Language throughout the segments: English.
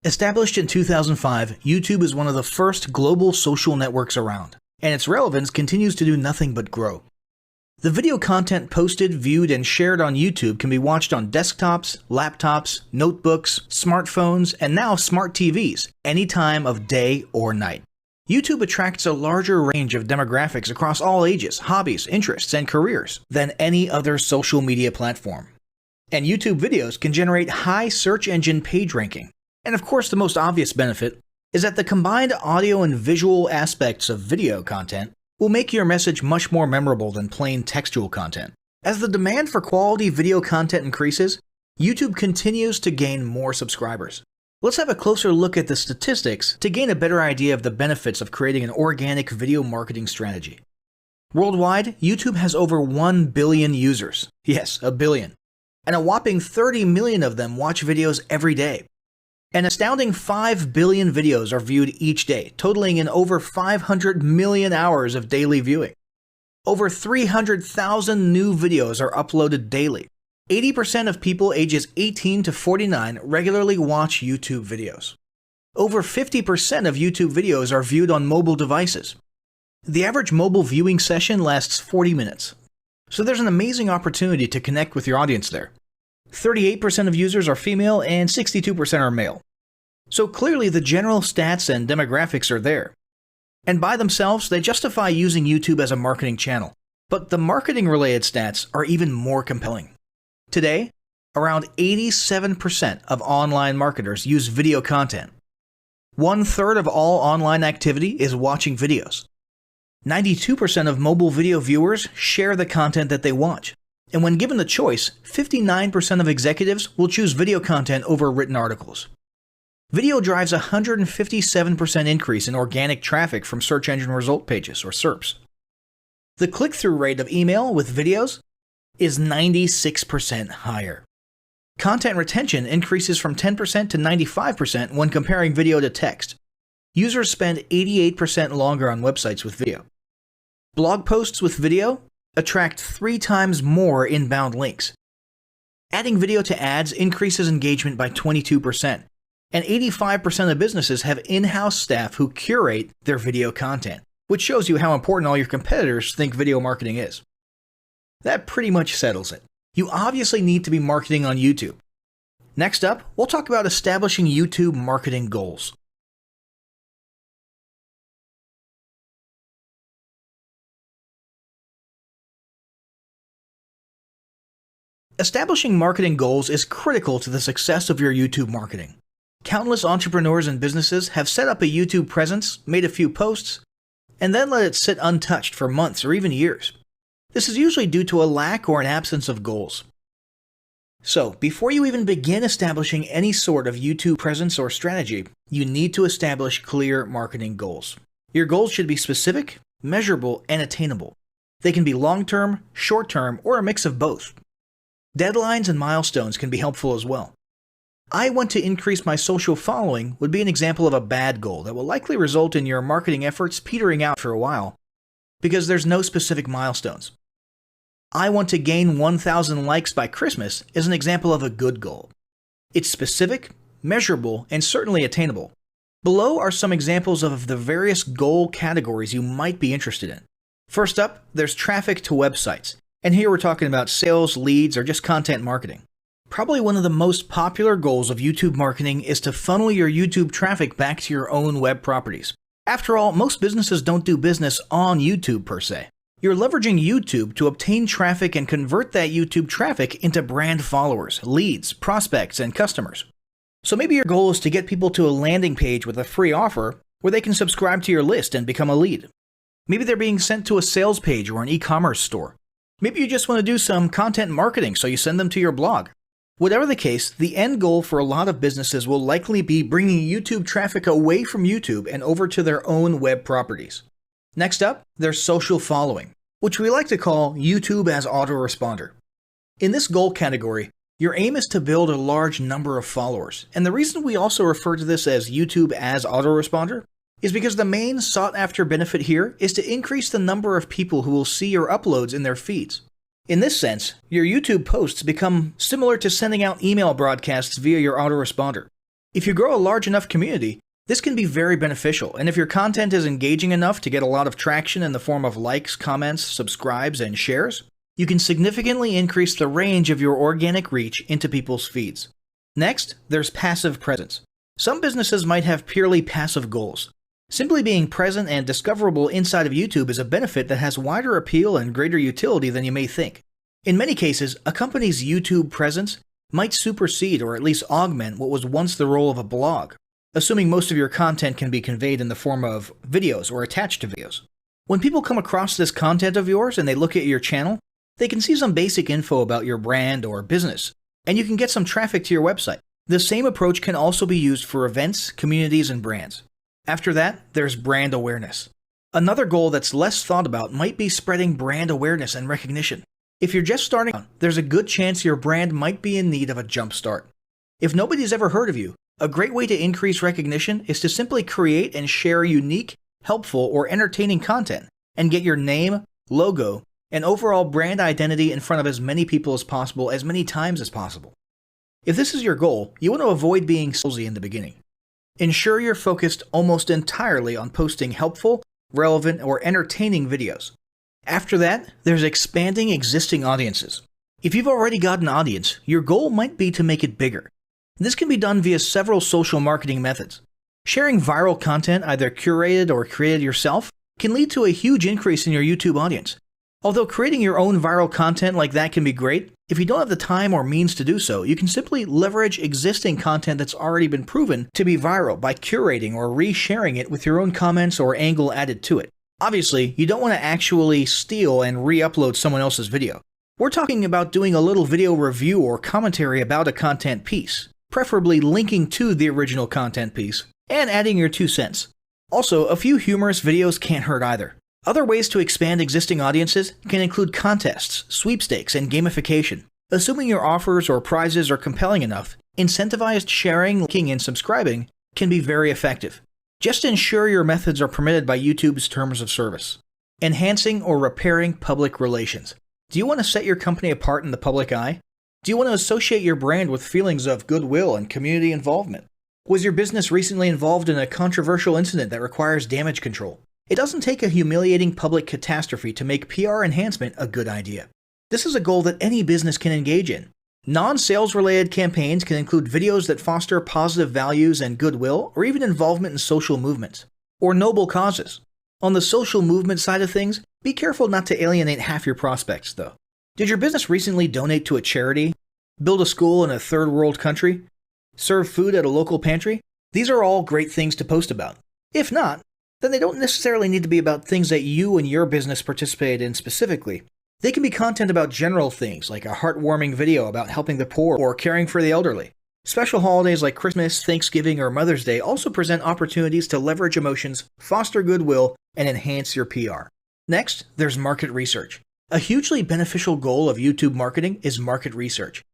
Established in 2005, YouTube is one of the first global social networks around, and its relevance continues to do nothing but grow. The video content posted, viewed, and shared on YouTube can be watched on desktops, laptops, notebooks, smartphones, and now smart TVs, any time of day or night. YouTube attracts a larger range of demographics across all ages, hobbies, interests, and careers than any other social media platform. And YouTube videos can generate high search engine page ranking. And of course, the most obvious benefit is that the combined audio and visual aspects of video content will make your message much more memorable than plain textual content. As the demand for quality video content increases, YouTube continues to gain more subscribers. Let's have a closer look at the statistics to gain a better idea of the benefits of creating an organic video marketing strategy. Worldwide, YouTube has over 1 billion users. Yes, a billion. And a whopping 30 million of them watch videos every day. An astounding 5 billion videos are viewed each day, totaling in over 500 million hours of daily viewing. Over 300,000 new videos are uploaded daily. 80% of people ages 18 to 49 regularly watch YouTube videos. Over 50% of YouTube videos are viewed on mobile devices. The average mobile viewing session lasts 40 minutes. So there's an amazing opportunity to connect with your audience there. 38% of users are female and 62% are male. So clearly the general stats and demographics are there. And by themselves, they justify using YouTube as a marketing channel. But the marketing-related stats are even more compelling. Today, around 87% of online marketers use video content. 1/3 of all online activity is watching videos. 92% of mobile video viewers share the content that they watch. And when given the choice, 59% of executives will choose video content over written articles. Video drives a 157% increase in organic traffic from search engine result pages, or SERPs. The click-through rate of email with videos is 96% higher. Content retention increases from 10% to 95% when comparing video to text. Users spend 88% longer on websites with video. Blog posts with video attract 3 times more inbound links. Adding video to ads increases engagement by 22%, and 85% of businesses have in-house staff who curate their video content, which shows you how important all your competitors think video marketing is. That pretty much settles it. You obviously need to be marketing on YouTube. Next up, we'll talk about establishing YouTube marketing goals. Establishing marketing goals is critical to the success of your YouTube marketing. Countless entrepreneurs and businesses have set up a YouTube presence, made a few posts, and then let it sit untouched for months or even years. This is usually due to a lack or an absence of goals. So, before you even begin establishing any sort of YouTube presence or strategy, you need to establish clear marketing goals. Your goals should be specific, measurable, and attainable. They can be long-term, short-term, or a mix of both. Deadlines and milestones can be helpful as well. I want to increase my social following would be an example of a bad goal that will likely result in your marketing efforts petering out for a while, because there's no specific milestones. I want to gain 1,000 likes by Christmas is an example of a good goal. It's specific, measurable, and certainly attainable. Below are some examples of the various goal categories you might be interested in. First up, there's traffic to websites. And here we're talking about sales, leads, or just content marketing. Probably one of the most popular goals of YouTube marketing is to funnel your YouTube traffic back to your own web properties. After all, most businesses don't do business on YouTube per se. You're leveraging YouTube to obtain traffic and convert that YouTube traffic into brand followers, leads, prospects, and customers. So maybe your goal is to get people to a landing page with a free offer where they can subscribe to your list and become a lead. Maybe they're being sent to a sales page or an e-commerce store. Maybe you just want to do some content marketing, so you send them to your blog. Whatever the case, the end goal for a lot of businesses will likely be bringing YouTube traffic away from YouTube and over to their own web properties. Next up, there's social following, which we like to call YouTube as autoresponder. In this goal category, your aim is to build a large number of followers, and the reason we also refer to this as YouTube as autoresponder is because the main sought-after benefit here is to increase the number of people who will see your uploads in their feeds. In this sense, your YouTube posts become similar to sending out email broadcasts via your autoresponder. If you grow a large enough community, this can be very beneficial, and if your content is engaging enough to get a lot of traction in the form of likes, comments, subscribes, and shares, you can significantly increase the range of your organic reach into people's feeds. Next, there's passive presence. Some businesses might have purely passive goals. Simply being present and discoverable inside of YouTube is a benefit that has wider appeal and greater utility than you may think. In many cases, a company's YouTube presence might supersede or at least augment what was once the role of a blog, assuming most of your content can be conveyed in the form of videos or attached to videos. When people come across this content of yours and they look at your channel, they can see some basic info about your brand or business, and you can get some traffic to your website. The same approach can also be used for events, communities, and brands. After that, there's brand awareness. Another goal that's less thought about might be spreading brand awareness and recognition. If you're just starting out, there's a good chance your brand might be in need of a jump start. If nobody's ever heard of you, a great way to increase recognition is to simply create and share unique, helpful, or entertaining content and get your name, logo, and overall brand identity in front of as many people as possible as many times as possible. If this is your goal, you want to avoid being salesy in the beginning. Ensure you're focused almost entirely on posting helpful, relevant, or entertaining videos. After that, there's expanding existing audiences. If you've already got an audience, your goal might be to make it bigger. This can be done via several social marketing methods. Sharing viral content, either curated or created yourself, can lead to a huge increase in your YouTube audience. Although creating your own viral content like that can be great, if you don't have the time or means to do so, you can simply leverage existing content that's already been proven to be viral by curating or resharing it with your own comments or angle added to it. Obviously, you don't want to actually steal and re-upload someone else's video. We're talking about doing a little video review or commentary about a content piece, preferably linking to the original content piece, and adding your 2 cents. Also, a few humorous videos can't hurt either. Other ways to expand existing audiences can include contests, sweepstakes, and gamification. Assuming your offers or prizes are compelling enough, incentivized sharing, liking, and subscribing can be very effective. Just ensure your methods are permitted by YouTube's terms of service. Enhancing or repairing public relations. Do you want to set your company apart in the public eye? Do you want to associate your brand with feelings of goodwill and community involvement? Was your business recently involved in a controversial incident that requires damage control? It doesn't take a humiliating public catastrophe to make PR enhancement a good idea. This is a goal that any business can engage in. Non-sales related campaigns can include videos that foster positive values and goodwill, or even involvement in social movements, or noble causes. On the social movement side of things, be careful not to alienate half your prospects, though. Did your business recently donate to a charity? Build a school in a third world country? Serve food at a local pantry? These are all great things to post about. If not, then they don't necessarily need to be about things that you and your business participated in specifically. They can be content about general things, like a heartwarming video about helping the poor or caring for the elderly. Special holidays like Christmas, Thanksgiving, or Mother's Day also present opportunities to leverage emotions, foster goodwill, and enhance your PR. Next, there's market research. A hugely beneficial goal of YouTube marketing is market research.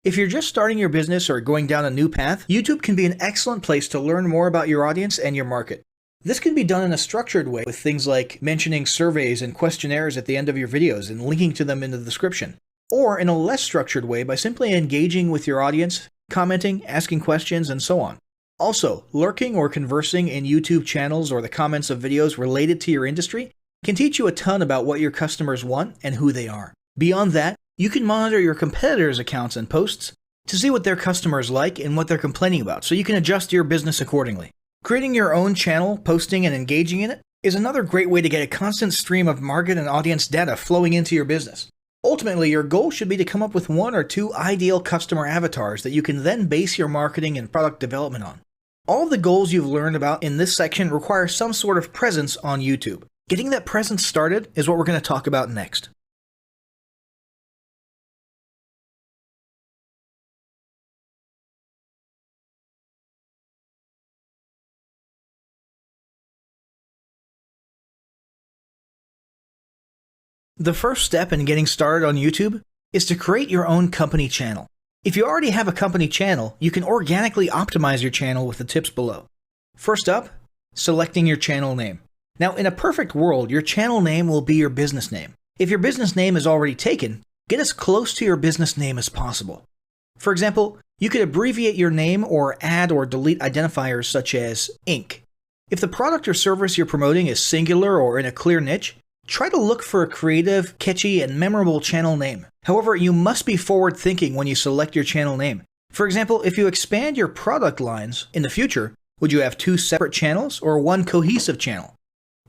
If you're just starting your business or going down a new path, YouTube can be an excellent place to learn more about your audience and your market. This can be done in a structured way with things like mentioning surveys and questionnaires at the end of your videos and linking to them in the description, or in a less structured way by simply engaging with your audience, commenting, asking questions, and so on. Also, lurking or conversing in YouTube channels or the comments of videos related to your industry can teach you a ton about what your customers want and who they are. Beyond that, you can monitor your competitors' accounts and posts to see what their customers like and what they're complaining about, so you can adjust your business accordingly. Creating your own channel, posting, and engaging in it is another great way to get a constant stream of market and audience data flowing into your business. Ultimately, your goal should be to come up with 1 or 2 ideal customer avatars that you can then base your marketing and product development on. All of the goals you've learned about in this section require some sort of presence on YouTube. Getting that presence started is what we're going to talk about next. The first step in getting started on YouTube is to create your own company channel. If you already have a company channel, you can organically optimize your channel with the tips below. First up, selecting your channel name. Now, in a perfect world, your channel name will be your business name. If your business name is already taken, get as close to your business name as possible. For example, You could abbreviate your name or add or delete identifiers such as Inc. If the product or service you're promoting is singular or in a clear niche, try to look for a creative, catchy, and memorable channel name. However, you must be forward-thinking when you select your channel name. For example, if you expand your product lines in the future, would you have 2 separate channels or one cohesive channel?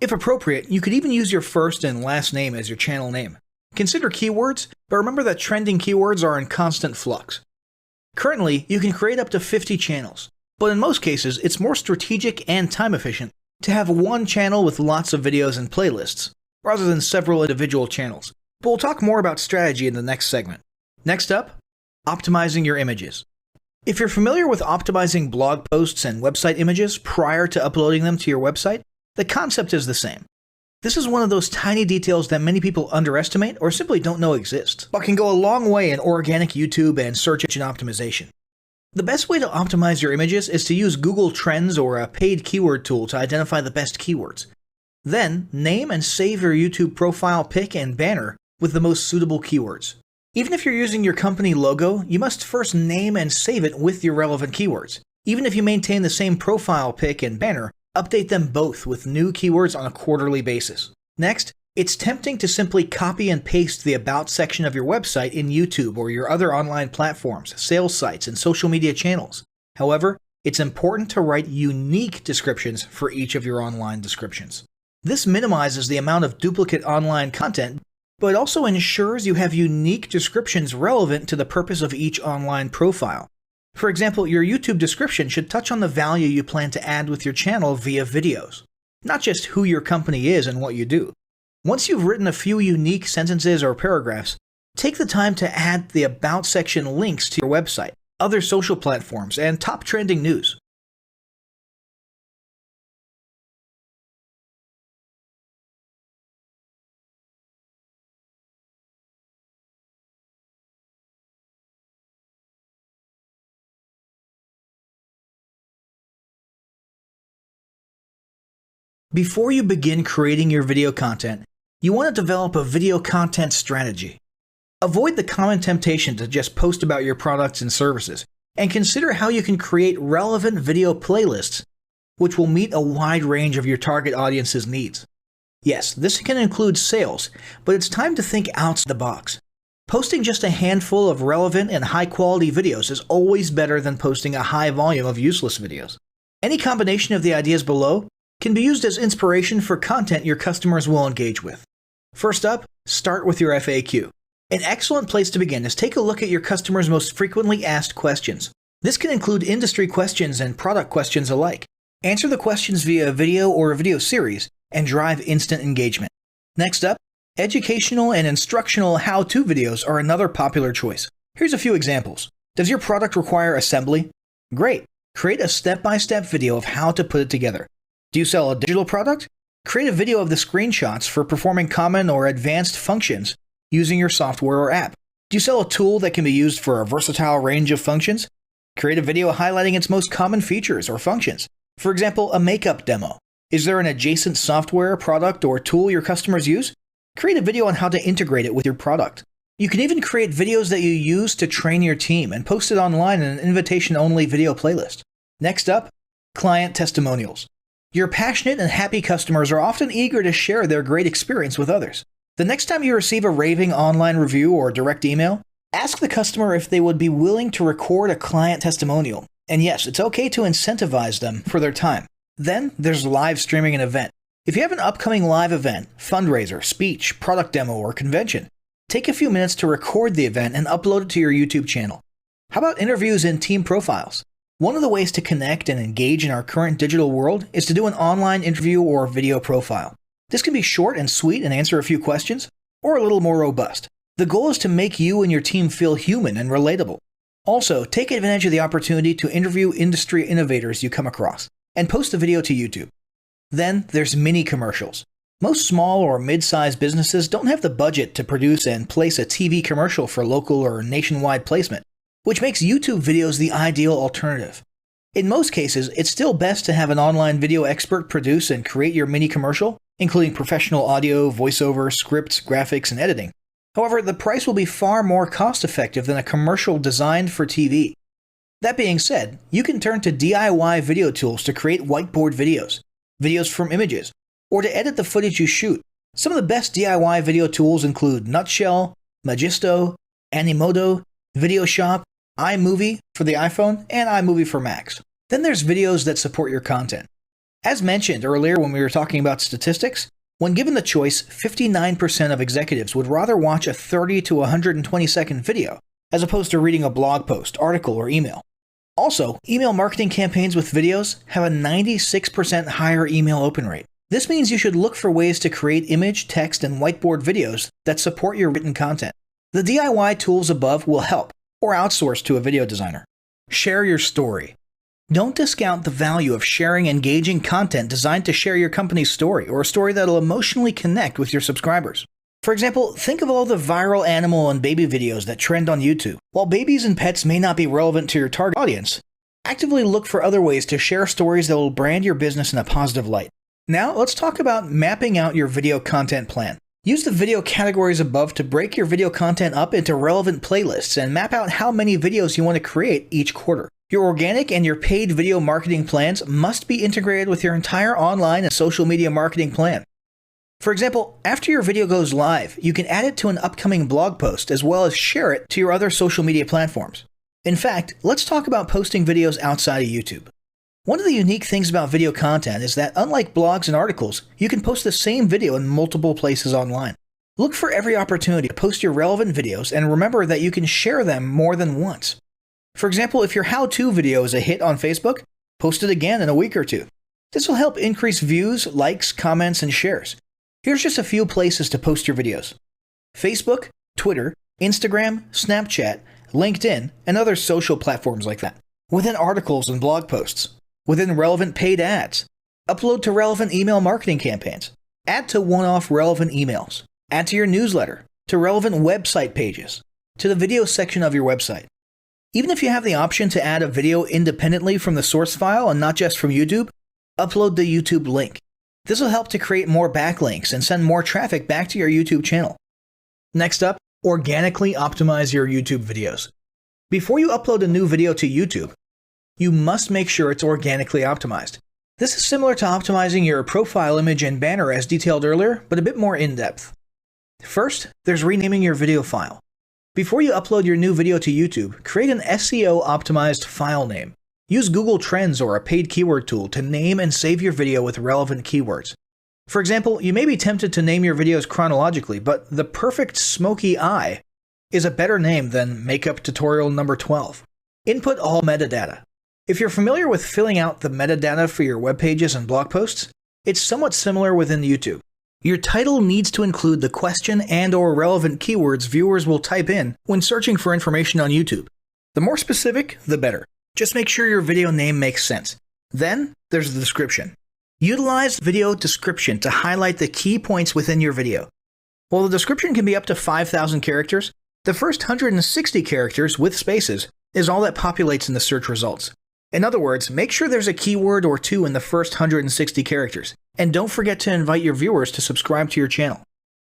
If appropriate, you could even use your first and last name as your channel name. Consider keywords, but remember that trending keywords are in constant flux. Currently, you can create up to 50 channels, but in most cases, it's more strategic and time efficient to have one channel with lots of videos and playlists, rather than several individual channels. But we'll talk more about strategy in the next segment. Next up, optimizing your images. If you're familiar with optimizing blog posts and website images prior to uploading them to your website, the concept is the same. This is one of those tiny details that many people underestimate or simply don't know exist, but can go a long way in organic YouTube and search engine optimization. The best way to optimize your images is to use Google Trends or a paid keyword tool to identify the best keywords. Then, name and save your YouTube profile pic and banner with the most suitable keywords. Even if you're using your company logo, you must first name and save it with your relevant keywords. Even if you maintain the same profile pic and banner, update them both with new keywords on a quarterly basis. Next, it's tempting to simply copy and paste the About section of your website in YouTube or your other online platforms, sales sites, and social media channels. However, it's important to write unique descriptions for each of your online descriptions. This minimizes the amount of duplicate online content, but it also ensures you have unique descriptions relevant to the purpose of each online profile. For example, your YouTube description should touch on the value you plan to add with your channel via videos, not just who your company is and what you do. Once you've written a few unique sentences or paragraphs, take the time to add the About section links to your website, other social platforms, and top trending news. Before you begin creating your video content, you want to develop a video content strategy. Avoid the common temptation to just post about your products and services, and consider how you can create relevant video playlists which will meet a wide range of your target audience's needs. Yes, this can include sales, but it's time to think outside the box. Posting just a handful of relevant and high-quality videos is always better than posting a high volume of useless videos. Any combination of the ideas below can be used as inspiration for content your customers will engage with. First up, start with your FAQ. An excellent place to begin is take a look at your customers' most frequently asked questions. This can include industry questions and product questions alike. Answer the questions via a video or a video series and drive instant engagement. Next up, educational and instructional how-to videos are another popular choice. Here's a few examples. Does your product require assembly? Great! Create a step-by-step video of how to put it together. Do you sell a digital product? Create a video of the screenshots for performing common or advanced functions using your software or app. Do you sell a tool that can be used for a versatile range of functions? Create a video highlighting its most common features or functions. For example, a makeup demo. Is there an adjacent software, product, or tool your customers use? Create a video on how to integrate it with your product. You can even create videos that you use to train your team and post it online in an invitation-only video playlist. Next up, client testimonials. Your passionate and happy customers are often eager to share their great experience with others. The next time you receive a raving online review or direct email, ask the customer if they would be willing to record a client testimonial. And yes, it's okay to incentivize them for their time. Then there's live streaming an event. If you have an upcoming live event, fundraiser, speech, product demo, or convention, take a few minutes to record the event and upload it to your YouTube channel. How about interviews and team profiles? One of the ways to connect and engage in our current digital world is to do an online interview or video profile. This can be short and sweet and answer a few questions, or a little more robust. The goal is to make you and your team feel human and relatable. Also, take advantage of the opportunity to interview industry innovators you come across, and post the video to YouTube. Then there's mini commercials. Most small or mid-sized businesses don't have the budget to produce and place a TV commercial for local or nationwide placement, which makes YouTube videos the ideal alternative. In most cases, it's still best to have an online video expert produce and create your mini commercial, including professional audio, voiceover, scripts, graphics, and editing. However, the price will be far more cost-effective than a commercial designed for TV. That being said, you can turn to DIY video tools to create whiteboard videos, videos from images, or to edit the footage you shoot. Some of the best DIY video tools include Nutshell, Magisto, Animoto, VideoShop, iMovie for the iPhone, and iMovie for Macs. Then there's videos that support your content. As mentioned earlier when we were talking about statistics, when given the choice, 59% of executives would rather watch a 30 to 120 second video as opposed to reading a blog post, article, or email. Also, email marketing campaigns with videos have a 96% higher email open rate. This means you should look for ways to create image, text, and whiteboard videos that support your written content. The DIY tools above will help, or outsource to a video designer. Share your story. Don't discount the value of sharing engaging content designed to share your company's story, or a story that'll emotionally connect with your subscribers. For example, think of all the viral animal and baby videos that trend on YouTube. While babies and pets may not be relevant to your target audience, actively look for other ways to share stories that will brand your business in a positive light. Now, let's talk about mapping out your video content plan. Use the video categories above to break your video content up into relevant playlists and map out how many videos you want to create each quarter. Your organic and your paid video marketing plans must be integrated with your entire online and social media marketing plan. For example, after your video goes live, you can add it to an upcoming blog post as well as share it to your other social media platforms. In fact, let's talk about posting videos outside of YouTube. One of the unique things about video content is that unlike blogs and articles, you can post the same video in multiple places online. Look for every opportunity to post your relevant videos and remember that you can share them more than once. For example, if your how-to video is a hit on Facebook, post it again in a week or two. This will help increase views, likes, comments, and shares. Here's just a few places to post your videos: Facebook, Twitter, Instagram, Snapchat, LinkedIn, and other social platforms like that. Within articles and blog posts. Within relevant paid ads. Upload to relevant email marketing campaigns. Add to one-off relevant emails. Add to your newsletter. To relevant website pages. To the video section of your website. Even if you have the option to add a video independently from the source file and not just from YouTube, upload the YouTube link. This will help to create more backlinks and send more traffic back to your YouTube channel. Next up, organically optimize your YouTube videos. Before you upload a new video to YouTube, you must make sure it's organically optimized. This is similar to optimizing your profile image and banner as detailed earlier, but a bit more in-depth. First, there's renaming your video file. Before you upload your new video to YouTube, create an SEO-optimized file name. Use Google Trends or a paid keyword tool to name and save your video with relevant keywords. For example, you may be tempted to name your videos chronologically, but the perfect smoky eye is a better name than makeup tutorial number 12. Input all metadata. If you're familiar with filling out the metadata for your web pages and blog posts, it's somewhat similar within YouTube. Your title needs to include the question and/or relevant keywords viewers will type in when searching for information on YouTube. The more specific, the better. Just make sure your video name makes sense. Then, there's the description. Utilize video description to highlight the key points within your video. While the description can be up to 5,000 characters, the first 160 characters with spaces is all that populates in the search results. In other words, make sure there's a keyword or two in the first 160 characters, and don't forget to invite your viewers to subscribe to your channel.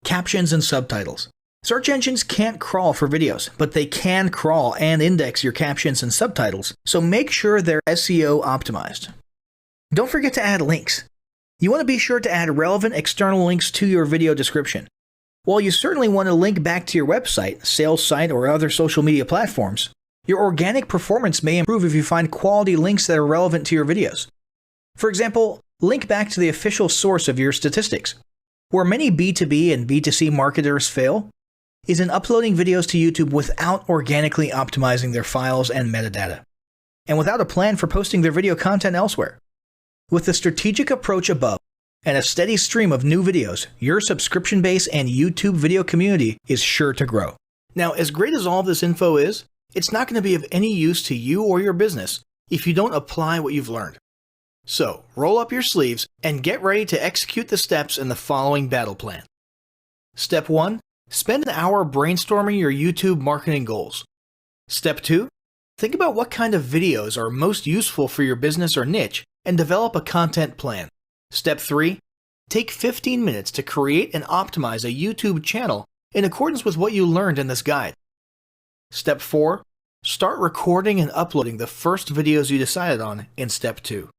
Captions and subtitles. Search engines can't crawl for videos, but they can crawl and index your captions and subtitles, so make sure they're SEO optimized. Don't forget to add links. You want to be sure to add relevant external links to your video description. While you certainly want to link back to your website, sales site, or other social media platforms, your organic performance may improve if you find quality links that are relevant to your videos. For example, link back to the official source of your statistics. Where many B2B and B2C marketers fail is in uploading videos to YouTube without organically optimizing their files and metadata, and without a plan for posting their video content elsewhere. With the strategic approach above and a steady stream of new videos, your subscription base and YouTube video community is sure to grow. Now, as great as all of this info is, it's not going to be of any use to you or your business if you don't apply what you've learned. So, roll up your sleeves and get ready to execute the steps in the following battle plan. Step 1. Spend an hour brainstorming your YouTube marketing goals. Step 2. Think about what kind of videos are most useful for your business or niche and develop a content plan. Step 3. Take 15 minutes to create and optimize a YouTube channel in accordance with what you learned in this guide. Step 4. Start recording and uploading the first videos you decided on in step 2.